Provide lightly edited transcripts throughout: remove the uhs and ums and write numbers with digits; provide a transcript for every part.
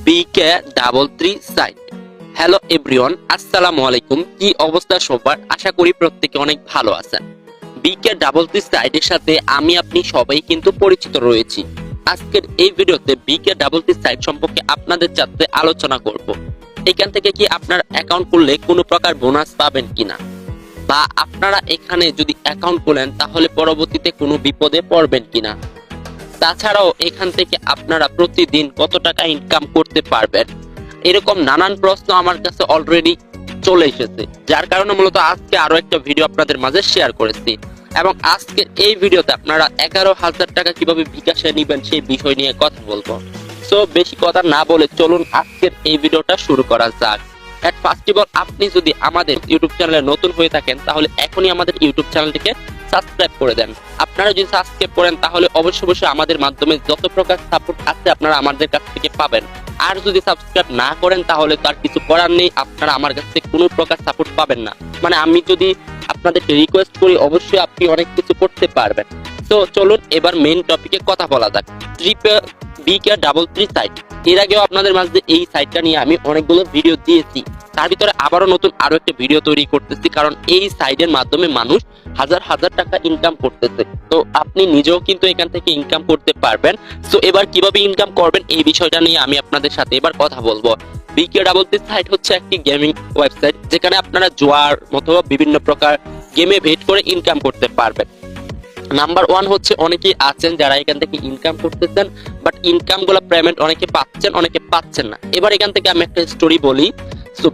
BK33 site. Hello everyone, আসসালামু আলাইকুম। কি অবস্থা সবার? আশা করি প্রত্যেকে অনেক ভালো আছেন। BK33 সাইটের সাথে আমি আপনি সবাই কিন্তু পরিচিত রয়েছি। আজকের এই ভিডিওতে BK33 সাইট সম্পর্কে আপনাদের সাথে আলোচনা করব। এখান থেকে কি আপনার অ্যাকাউন্ট করলে কোনো প্রকার বোনাস পাবেন কিনা, বা আপনারা এখানে যদি অ্যাকাউন্ট খোলেন তাহলে পরবর্তীতে কোনো বিপদে পড়বেন কিনা, তাছাড়াও এখান থেকে আপনারা প্রতিদিন কত টাকা ইনকাম করতে পারবেন, এরকম নানান প্রশ্ন আমার কাছে অলরেডি চলে এসেছে, যার কারণে মূলত আজকে আরো একটা ভিডিও আপনাদের মাঝে শেয়ার করেছি। এবং আজকের এই ভিডিওতে আপনারা 11,000 টাকা কিভাবে বিকাশে নেবেন সেই বিষয় নিয়ে কথা বলবো। সো বেশি কথা না বলে চলুন আজকের এই ভিডিওটা শুরু করা যাক। এট ফার্স্ট অফ অল, আপনি যদি আমাদের ইউটিউব চ্যানেলে নতুন হয়ে থাকেন তাহলে এখনই আমাদের ইউটিউব চ্যানেলটিকে সাবস্ক্রাইব করে দেন। আপনারা যদি সাবস্ক্রাইব করেন তাহলে অবশ্যই আমাদের মাধ্যমে যত প্রকার সাপোর্ট আছে আপনারা আমাদের কাছ থেকে পাবেন। আর যদি সাবস্ক্রাইব না করেন তাহলে তার কিছু করার নেই, আপনারা আমার কাছ থেকে কোনো প্রকার সাপোর্ট পাবেন না। মানে আমি যদি আপনাদেরকে রিকোয়েস্ট করি অবশ্যই আপনি অনেক কিছু করতে পারবেন। তো চলুন এবার মেইন টপিকে কথা বলা যাক। BK33 সাইট, এর আগেও আপনাদের মাঝে এই সাইটটা নিয়ে আমি অনেকগুলো ভিডিও দিয়েছি। তার ভিতরে আবারও নতুন আরো একটা ভিডিও তৈরি করতেছি, কারণ এই সাইটের মাধ্যমে মানুষ হাজার হাজার টাকা ইনকাম করতেছে। তো আপনি নিজেও কিন্তু এখান থেকে ইনকাম করতে পারবেন। সো এবার কিভাবে ইনকাম করবেন এই বিষয়টা নিয়ে আমি আপনাদের সাথে এবার কথা বলবো। BK33 সাইট হচ্ছে একটি গেমিং ওয়েবসাইট, যেখানে আপনারা জুয়ার মতো বিভিন্ন প্রকার গেমে বেট করে ইনকাম করতে পারবেন। নাম্বার ওয়ান হচ্ছে, অনেকেই আছেন যারা এখান থেকে ইনকাম করতেছেন, বাট ইনকাম গুলো পেমেন্ট অনেকে পাচ্ছেন অনেকে পাচ্ছেন না। এবার এখান থেকে আমি একটা স্টোরি বলি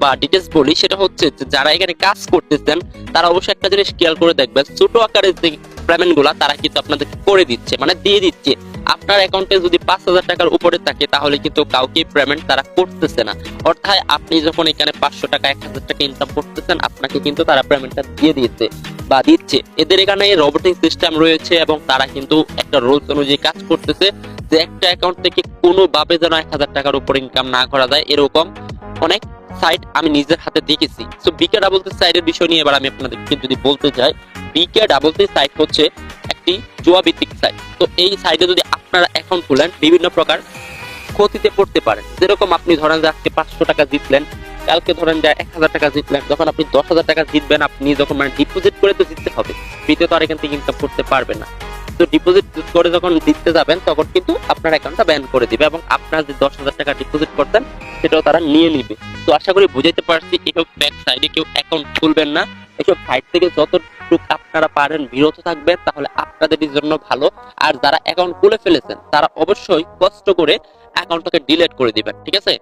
বা ডিটেলস বলি, সেটা হচ্ছে যারা এখানে কাজ করতেছেন তারা অবশ্যই একটা জিনিস খেয়াল করে দেখবেন, ছোট আকারের যে পেমেন্ট গুলা তারা কিন্তু আপনাদের করে দিচ্ছে, মানে দিয়ে দিচ্ছে। আপনার অ্যাকাউন্টে যদি 5,000 টাকার উপরে থাকে তাহলে কিন্তু কাউকে পেমেন্ট তারা করতেছে না। অর্থাৎ আপনি যখন এখানে 500 টাকা 1,000 টাকা ইনকাম করতেছেন আপনাকে কিন্তু তারা পেমেন্টটা দিয়ে দিচ্ছে বা দিচ্ছে। এদের এখানে রোবটিক সিস্টেম রয়েছে এবং তারা কিন্তু একটা রুলস অনুযায়ী কাজ করতেছে যে একটা অ্যাকাউন্ট থেকে কোনোভাবে যেন 1,000 টাকার উপর ইনকাম না করা যায়। এরকম অনেক সাইট আমি নিজের হাতে দেখেছি। সো BK33 সাইটের বিষয় নিয়ে এবার আমি আপনাদেরকে যদি বলতে চাই, BK33 সাইট হচ্ছে একটি জুয়া ভিত্তিক সাইট। তো এই সাইটে যদি আপনারা অ্যাকাউন্ট খুলেন বিভিন্ন প্রকার ক্ষতিতে পড়তে পারেন। যেরকম আপনি ধরেন যে আজকে 500 টাকা জিতলেন, কালকে ধরেন যে 1,000 টাকা জিতলেন, যখন আপনি 10,000 টাকা জিতবেন আপনি যখন মানে ডিপোজিট করে তো জিততে হবে, ফ্রিতে তো আর এখান থেকে ইনকাম করতে পারবেন না। তো ডিপোজিট করে যখন জিততে যাবেন তখন কিন্তু আপনার অ্যাকাউন্টটা ব্যান করে দিবে এবং আপনার যে 10,000 টাকা ডিপোজিট করতেন সেটাও তারা নিয়ে নিবে। তো আশা করি বুঝাইতে পারছি, এসব ফেক সাইটে কেউ অ্যাকাউন্ট খুলবেন না। এসব সাইট থেকে যতটুকু আপনারা পারেন বিরত থাকবেন, তাহলে আপনাদের জন্য ভালো। আর যারা অ্যাকাউন্ট খুলে ফেলেছেন তারা অবশ্যই কষ্ট করে অ্যাকাউন্টটাকে ডিলিট করে দিবেন, ঠিক আছে?